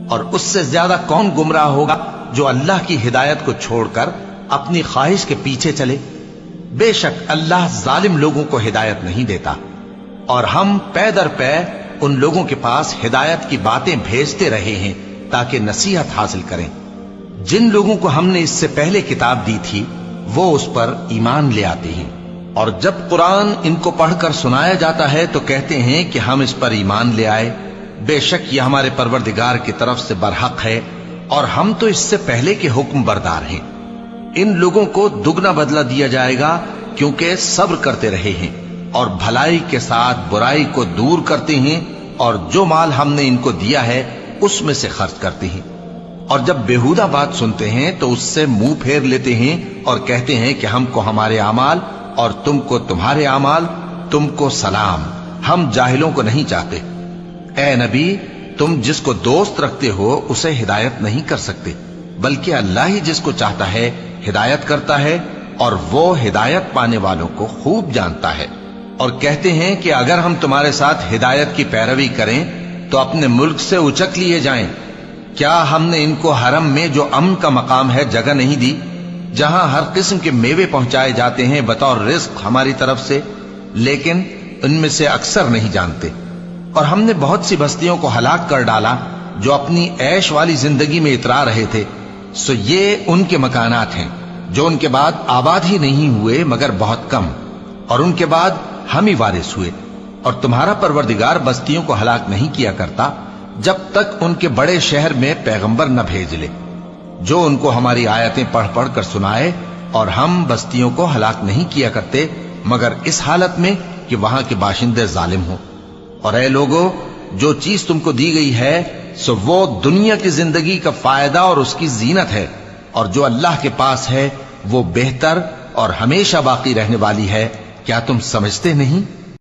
اور اس سے زیادہ کون گمراہ ہوگا جو اللہ کی ہدایت کو چھوڑ کر اپنی خواہش کے پیچھے چلے؟ بے شک اللہ ظالم لوگوں کو ہدایت نہیں دیتا، اور ہم پے در پے ان لوگوں کے پاس ہدایت کی باتیں بھیجتے رہے ہیں تاکہ نصیحت حاصل کریں۔ جن لوگوں کو ہم نے اس سے پہلے کتاب دی تھی وہ اس پر ایمان لے آتے ہیں، اور جب قرآن ان کو پڑھ کر سنایا جاتا ہے تو کہتے ہیں کہ ہم اس پر ایمان لے آئے۔ بے شک یہ ہمارے پروردگار کی طرف سے برحق ہے، اور ہم تو اس سے پہلے کے حکم بردار ہیں۔ ان لوگوں کو دگنا بدلہ دیا جائے گا کیونکہ صبر کرتے رہے ہیں اور بھلائی کے ساتھ برائی کو دور کرتے ہیں، اور جو مال ہم نے ان کو دیا ہے اس میں سے خرچ کرتے ہیں۔ اور جب بےہودہ بات سنتے ہیں تو اس سے منہ پھیر لیتے ہیں اور کہتے ہیں کہ ہم کو ہمارے اعمال اور تم کو تمہارے اعمال، تم کو سلام، ہم جاہلوں کو نہیں چاہتے۔ اے نبی، تم جس کو دوست رکھتے ہو اسے ہدایت نہیں کر سکتے، بلکہ اللہ ہی جس کو چاہتا ہے ہدایت کرتا ہے، اور وہ ہدایت پانے والوں کو خوب جانتا ہے۔ اور کہتے ہیں کہ اگر ہم تمہارے ساتھ ہدایت کی پیروی کریں تو اپنے ملک سے اچک لیے جائیں۔ کیا ہم نے ان کو حرم میں جو امن کا مقام ہے جگہ نہیں دی، جہاں ہر قسم کے میوے پہنچائے جاتے ہیں بطور رزق ہماری طرف سے؟ لیکن ان میں سے اکثر نہیں جانتے۔ اور ہم نے بہت سی بستیوں کو ہلاک کر ڈالا جو اپنی عیش والی زندگی میں اترا رہے تھے، سو یہ ان کے مکانات ہیں جو ان کے بعد آباد ہی نہیں ہوئے مگر بہت کم، اور ان کے بعد ہم ہی وارث ہوئے۔ اور تمہارا پروردگار بستیوں کو ہلاک نہیں کیا کرتا جب تک ان کے بڑے شہر میں پیغمبر نہ بھیج لے جو ان کو ہماری آیتیں پڑھ پڑھ کر سنائے، اور ہم بستیوں کو ہلاک نہیں کیا کرتے مگر اس حالت میں کہ وہاں کے باشندے ظالم ہوں۔ اور اے لوگو، جو چیز تم کو دی گئی ہے سو وہ دنیا کی زندگی کا فائدہ اور اس کی زینت ہے، اور جو اللہ کے پاس ہے وہ بہتر اور ہمیشہ باقی رہنے والی ہے۔ کیا تم سمجھتے نہیں؟